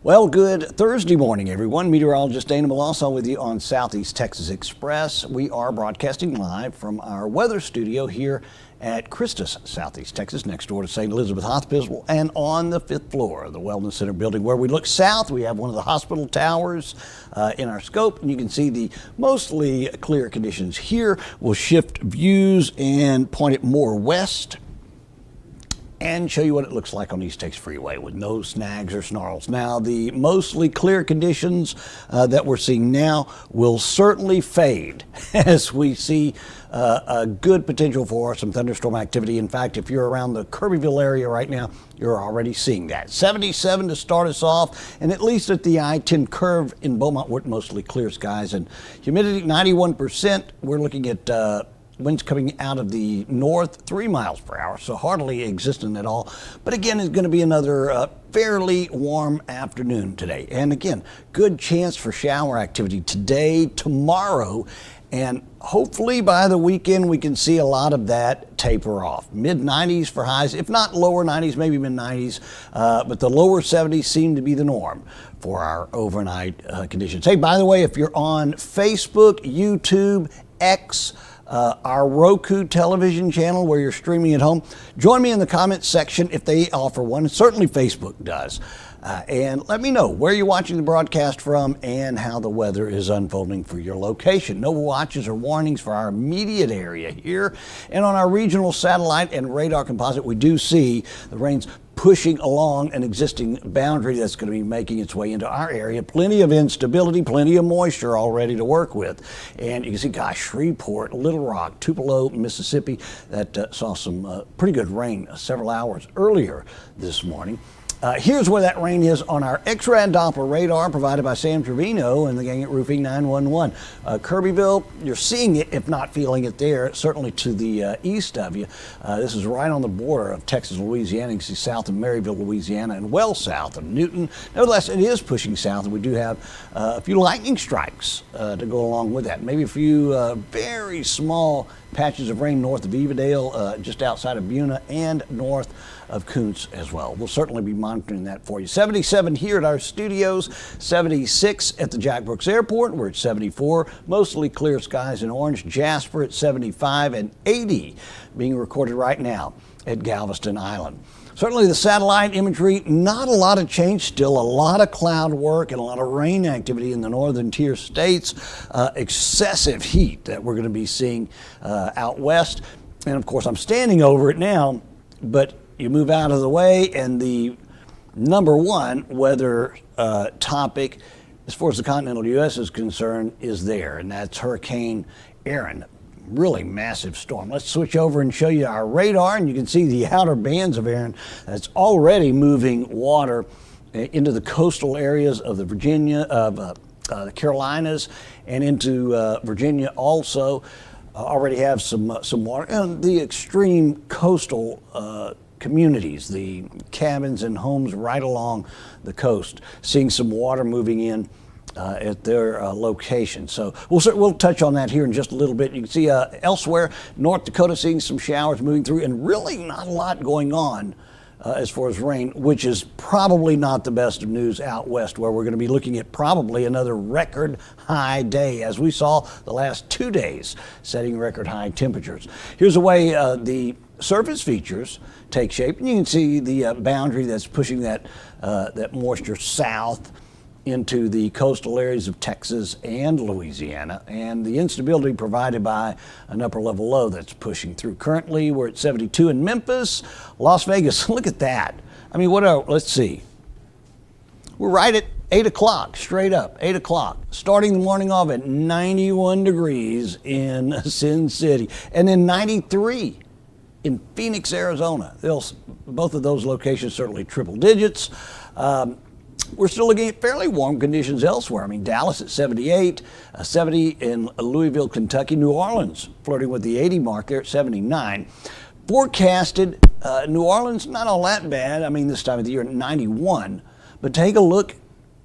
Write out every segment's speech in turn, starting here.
Well, good Thursday morning, everyone. Meteorologist Dana Melancon with you on Southeast Texas Express. We are broadcasting live from our weather studio here at Christus, Southeast Texas, next door to St. Elizabeth Hospital, and on the 5th floor of the Wellness Center building. Where we look south, we have one of the hospital towers in our scope, and you can see the mostly clear conditions here. We'll shift views and point it more west and show you what it looks like on East Texas Freeway with no snags or snarls. Now, the mostly clear conditions that we're seeing now will certainly fade as we see a good potential for some thunderstorm activity. In fact, if you're around the Kirbyville area right now, you're already seeing that. 77 to start us off, and at least at the I-10 curve in Beaumont, we're mostly clear skies and humidity 91%. We're looking at winds coming out of the north, 3 miles per hour, so hardly existent at all. But again, it's going to be another fairly warm afternoon today. And again, good chance for shower activity today, tomorrow, and hopefully by the weekend we can see a lot of that taper off. Mid-90s for highs, if not lower 90s, maybe mid-90s, but the lower 70s seem to be the norm for our overnight conditions. Hey, by the way, if you're on Facebook, YouTube, X, our Roku television channel where you're streaming at home, join me in the comments section if they offer one. Certainly Facebook does. And let me know where you're watching the broadcast from and how the weather is unfolding for your location. No watches or warnings for our immediate area here. And on our regional satellite and radar composite, we do see the rain's pushing along an existing boundary that's going to be making its way into our area. Plenty of instability, plenty of moisture already to work with. And you can see, gosh, Shreveport, Little Rock, Tupelo, Mississippi, that saw some pretty good rain several hours earlier this morning. Here's where that rain is on our X-Rad Doppler radar provided by Sam Trevino and the gang at Roofing 911. Kirbyville, you're seeing it, if not feeling it there, certainly to the east of you. This is right on the border of Texas, Louisiana. You can see south of Maryville, Louisiana, and well south of Newton. Nevertheless, it is pushing south, and we do have a few lightning strikes to go along with that. Maybe a few very small patches of rain north of Evadale, just outside of Buna, and north of Kuntz as well. We'll certainly be monitoring that for you. 77 here at our studios, 76 at the Jack Brooks Airport. We're at 74, mostly clear skies in Orange. Jasper at 75 and 80 being recorded right now at Galveston Island. Certainly the satellite imagery, not a lot of change, still a lot of cloud work and a lot of rain activity in the northern tier states. Excessive heat that we're going to be seeing out west. And of course, I'm standing over it now, but you move out of the way, and the number one weather topic as far as the continental U.S. is concerned is there, and that's Hurricane Aaron. Really massive storm. Let's switch over and show you our radar, and you can see the outer bands of Aaron that's already moving water into the coastal areas of the the Carolinas and into Virginia also. Already have some water, and the extreme coastal communities, the cabins and homes right along the coast, seeing some water moving in at their location. So we'll touch on that here in just a little bit. You can see elsewhere, North Dakota seeing some showers moving through, and really not a lot going on as far as rain, which is probably not the best of news out west, where we're going to be looking at probably another record high day, as we saw the last 2 days, setting record high temperatures. Here's the way the surface features take shape, and you can see the boundary that's pushing that moisture south into the coastal areas of Texas and Louisiana, and the instability provided by an upper level low that's pushing through. Currently, we're at 72 in Memphis. Las Vegas, look at that. I mean, let's see. We're right at 8 o'clock, straight up, 8 o'clock. Starting the morning off at 91 degrees in Sin City, and then 93 in Phoenix, Arizona. Both of those locations certainly triple digits. We're still looking at fairly warm conditions elsewhere. I mean, Dallas at 78, 70 in Louisville, Kentucky. New Orleans flirting with the 80 mark there at 79. Forecasted, New Orleans, not all that bad. I mean, this time of the year, 91. But take a look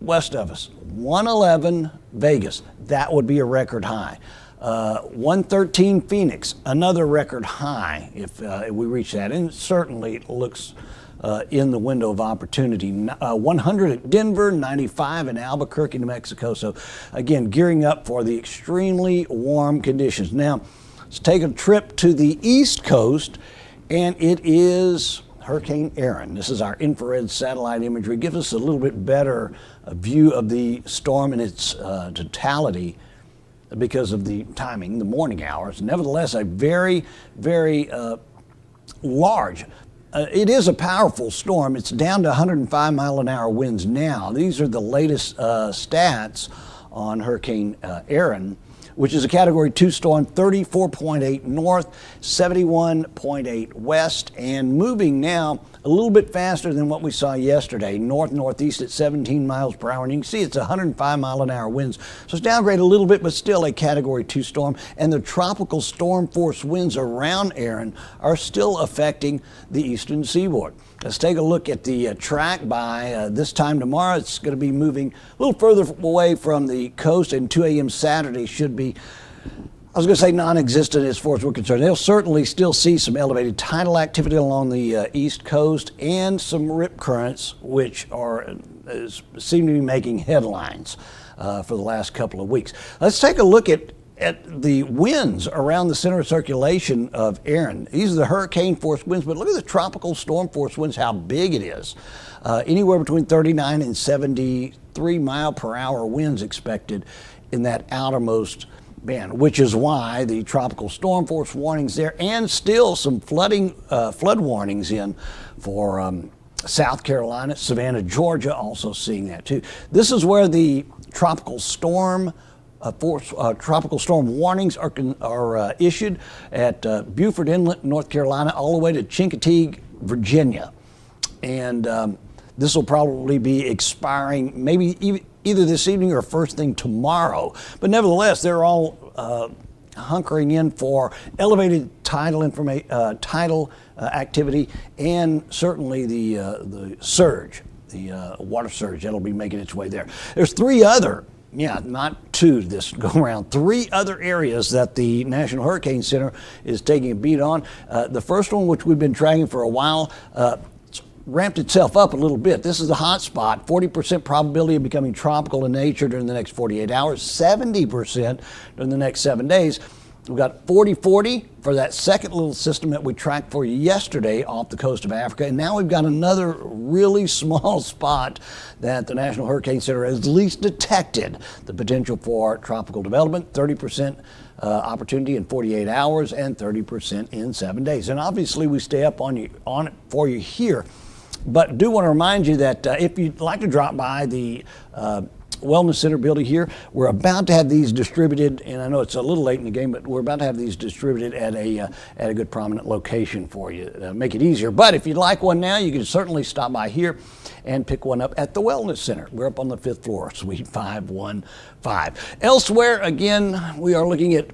west of us, 111 Vegas. That would be a record high. 113 Phoenix, another record high if we reach that. And it certainly looks in the window of opportunity. 100 at Denver, 95 in Albuquerque, New Mexico. So again, gearing up for the extremely warm conditions. Now, let's take a trip to the East Coast, and it is Hurricane Erin. This is our infrared satellite imagery. Gives us a little bit better view of the storm in its totality because of the timing, the morning hours. Nevertheless, a very, very large. It is a powerful storm. It's down to 105 mile an hour winds now. These are the latest stats on Hurricane Erin, which is a Category 2 storm, 34.8 north, 71.8 west, and moving now a little bit faster than what we saw yesterday, north-northeast at 17 miles per hour. And you can see it's 105 mile an hour winds. So it's downgraded a little bit, but still a Category 2 storm. And the tropical storm force winds around Erin are still affecting the eastern seaboard. Let's take a look at the track by this time tomorrow. It's going to be moving a little further away from the coast, and 2 a.m. Saturday should be, I was going to say non-existent as far as we're concerned. They'll certainly still see some elevated tidal activity along the east coast and some rip currents, which seem to be making headlines for the last couple of weeks. Let's take a look at the winds around the center of circulation of Erin. These are the hurricane force winds, but look at the tropical storm force winds, how big it is. Anywhere between 39 and 73 mile per hour winds expected in that outermost band, which is why the tropical storm force warnings there, and still some flood warnings in for South Carolina, Savannah, Georgia, also seeing that too. This is where the tropical storm tropical storm warnings are issued at Beaufort Inlet, North Carolina, all the way to Chincoteague, Virginia. And this will probably be expiring maybe either this evening or first thing tomorrow. But nevertheless, they're all hunkering in for elevated tidal activity, and certainly the surge, the water surge that'll be making its way there. There's three other, not two this go around, three other areas that the National Hurricane Center is taking a beat on. The first one, which we've been tracking for a while, ramped itself up a little bit. This is the hot spot, 40% probability of becoming tropical in nature during the next 48 hours, 70% during the next 7 days. We've got 40-40 for that second little system that we tracked for you yesterday off the coast of Africa. And now we've got another really small spot that the National Hurricane Center has at least detected the potential for tropical development, 30% opportunity in 48 hours and 30% in 7 days. And obviously we stay up on it for you here. But do want to remind you that if you'd like to drop by the Wellness Center building here, we're about to have these distributed, and I know it's a little late in the game, but we're about to have these distributed at a good prominent location for you, make it easier. But if you'd like one now, you can certainly stop by here and pick one up at the Wellness Center. We're up on the 5th floor, Suite 515. Elsewhere, again, we are looking at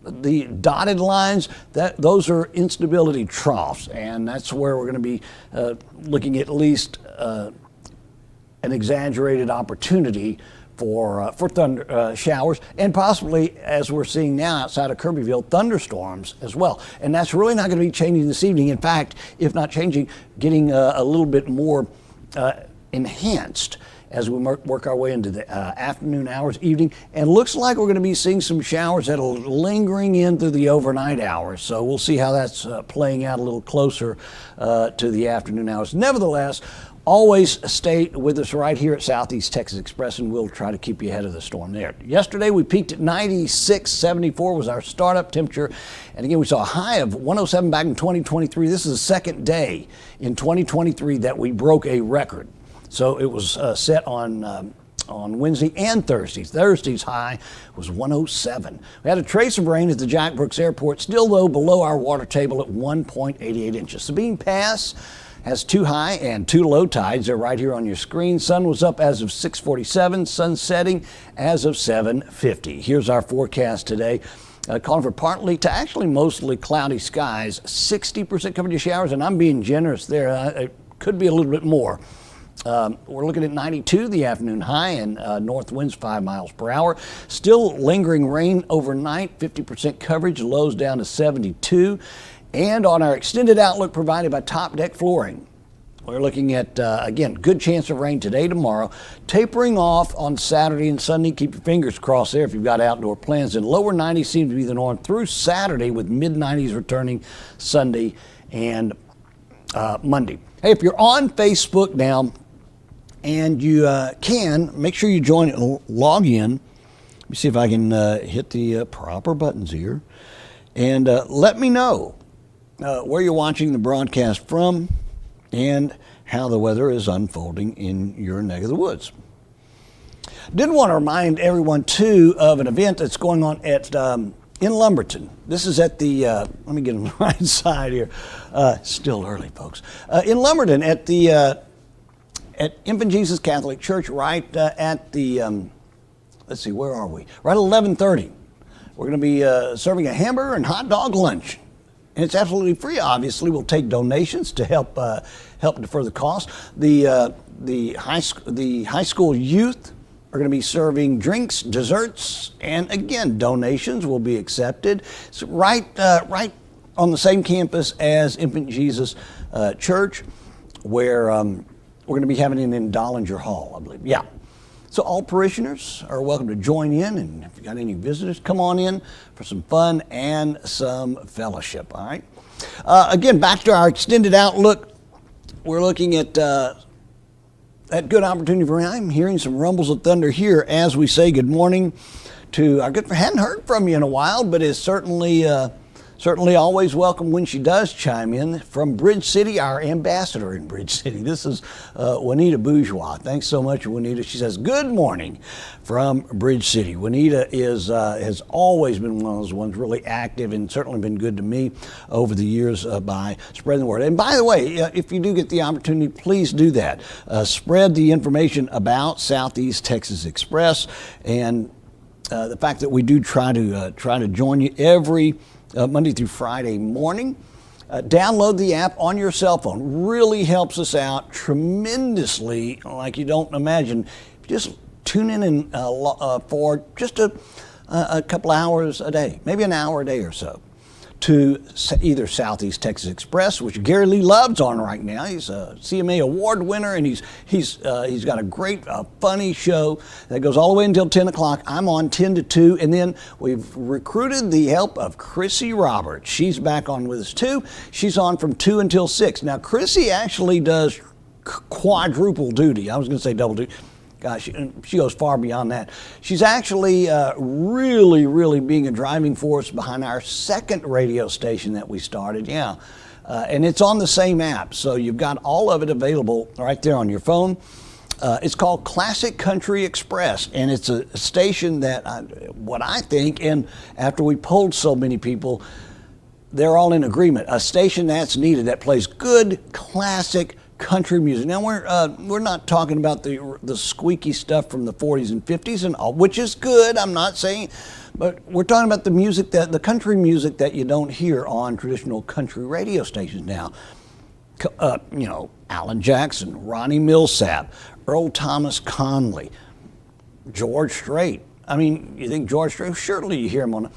the dotted lines. Those are instability troughs, and that's where we're going to be looking at least an exaggerated opportunity for thunder showers, and possibly, as we're seeing now outside of Kirbyville, thunderstorms as well. And that's really not going to be changing this evening. In fact, if not changing, getting a little bit more enhanced as we work our way into the afternoon hours, evening, and looks like we're going to be seeing some showers that are lingering in through the overnight hours. So we'll see how that's playing out a little closer to the afternoon hours. Nevertheless, always stay with us right here at Southeast Texas Express, and we'll try to keep you ahead of the storm there. Yesterday we peaked at 96.74 was our startup temperature, and again we saw a high of 107 back in 2023. This is the second day in 2023 that we broke a record. So it was set on Wednesday and Thursday. Thursday's high was 107. We had a trace of rain at the Jack Brooks Airport, still though below our water table at 1.88 inches. Sabine Pass has 2 high and 2 low tides. They're right here on your screen. Sun was up as of 6:47, sun setting as of 7:50. Here's our forecast today. Calling for partly to actually mostly cloudy skies, 60% coverage of showers, and I'm being generous there. It could be a little bit more. We're looking at 92, the afternoon high, and north winds 5 miles per hour. Still lingering rain overnight, 50% coverage, lows down to 72. And on our extended outlook provided by Top Deck Flooring, We're looking at, again, good chance of rain today, tomorrow. Tapering off on Saturday and Sunday. Keep your fingers crossed there if you've got outdoor plans. And lower 90s seem to be the norm through Saturday, with mid-90s returning Sunday and Monday. Hey, if you're on Facebook now and you can, make sure you join and log in. Let me see if I can hit the proper buttons here. And let me know where you're watching the broadcast from and how the weather is unfolding in your neck of the woods. Did want to remind everyone, too, of an event that's going on at in Lumberton. This is at the, let me get on the right side here. Still early, folks. In Lumberton at the at Infant Jesus Catholic Church, right at the, let's see, where are we? Right at 11:30. We're going to be serving a hamburger and hot dog lunch. And it's absolutely free, obviously. We'll take donations to help defer the cost. The high school youth are going to be serving drinks, desserts, and again, donations will be accepted. It's right on the same campus as Infant Jesus Church, where we're going to be having it in Dollinger Hall, I believe. Yeah. So all parishioners are welcome to join in, and if you've got any visitors, come on in for some fun and some fellowship, all right? Again, back to our extended outlook. We're looking at that good opportunity for rain. I'm hearing some rumbles of thunder here as we say good morning to our good friend. Hadn't heard from you in a while, but is certainly always welcome when she does chime in from Bridge City, our ambassador in Bridge City. This is Juanita Bourgeois. Thanks so much, Juanita. She says, good morning from Bridge City. Juanita has always been one of those ones really active and certainly been good to me over the years by spreading the word. And by the way, if you do get the opportunity, please do that. Spread the information about Southeast Texas Express and the fact that we do try to join you every Monday through Friday morning. Download the app on your cell phone. Really helps us out tremendously, like you don't imagine. Just tune in and, for just a couple hours a day, maybe an hour a day or so, to either Southeast Texas Express, which Gary Lee Love's on right now. He's a CMA award winner, and he's got a great, funny show that goes all the way until 10 o'clock. I'm on 10 to 2, and then we've recruited the help of Chrissy Roberts. She's back on with us, too. She's on from 2 until 6. Now, Chrissy actually does quadruple duty. I was going to say double duty. Gosh, she goes far beyond that. She's actually really being a driving force behind our second radio station that we started. Yeah, and it's on the same app, so you've got all of it available right there on your phone. It's called Classic Country Express, and it's a station that, what I think, and after we polled so many people, they're all in agreement. A station that's needed that plays good classic country music. Now we're not talking about the squeaky stuff from the 40s and 50s and all, which is good. I'm not saying, but we're talking about the country music that you don't hear on traditional country radio stations now. Alan Jackson, Ronnie Millsap, Earl Thomas Conley, George Strait. I mean, you think George Strait? Surely you hear him on.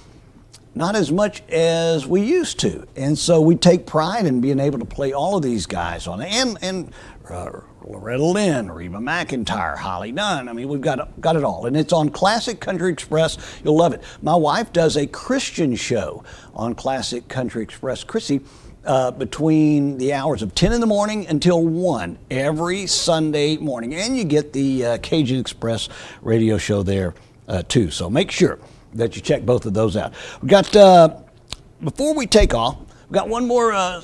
Not as much as we used to, and so we take pride in being able to play all of these guys on it, and Loretta Lynn, Reba McEntire, Holly Dunn. I mean, we've got it all, and it's on Classic Country Express. You'll love it. My wife does a Christian show on Classic Country Express, Chrissy, between the hours of 10 in the morning until 1 every Sunday morning, and you get the Cajun Express radio show there too. So make sure that you check both of those out. We got, before we take off, we've got one more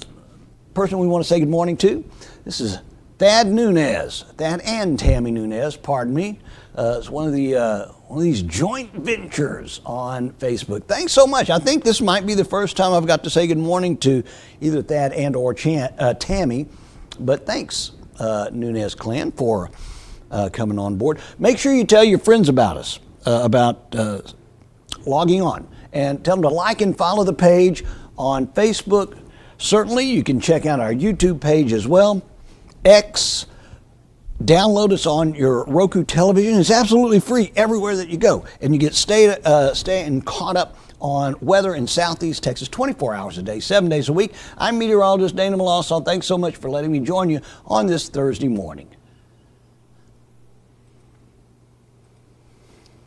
person we want to say good morning to. This is Thad and Tammy Nunez, pardon me. It's one of these joint ventures on Facebook. Thanks so much. I think this might be the first time I've got to say good morning to either Thad and or Tammy, but thanks, Nunez clan, for coming on board. Make sure you tell your friends about us, about logging on, and tell them to like and follow the page on Facebook. Certainly, you can check out our YouTube page as well. X, download us on your Roku television. It's absolutely free everywhere that you go, and you get staying caught up on weather in Southeast Texas 24 hours a day, 7 days a week. I'm meteorologist Dana Melancon. Thanks so much for letting me join you on this Thursday morning.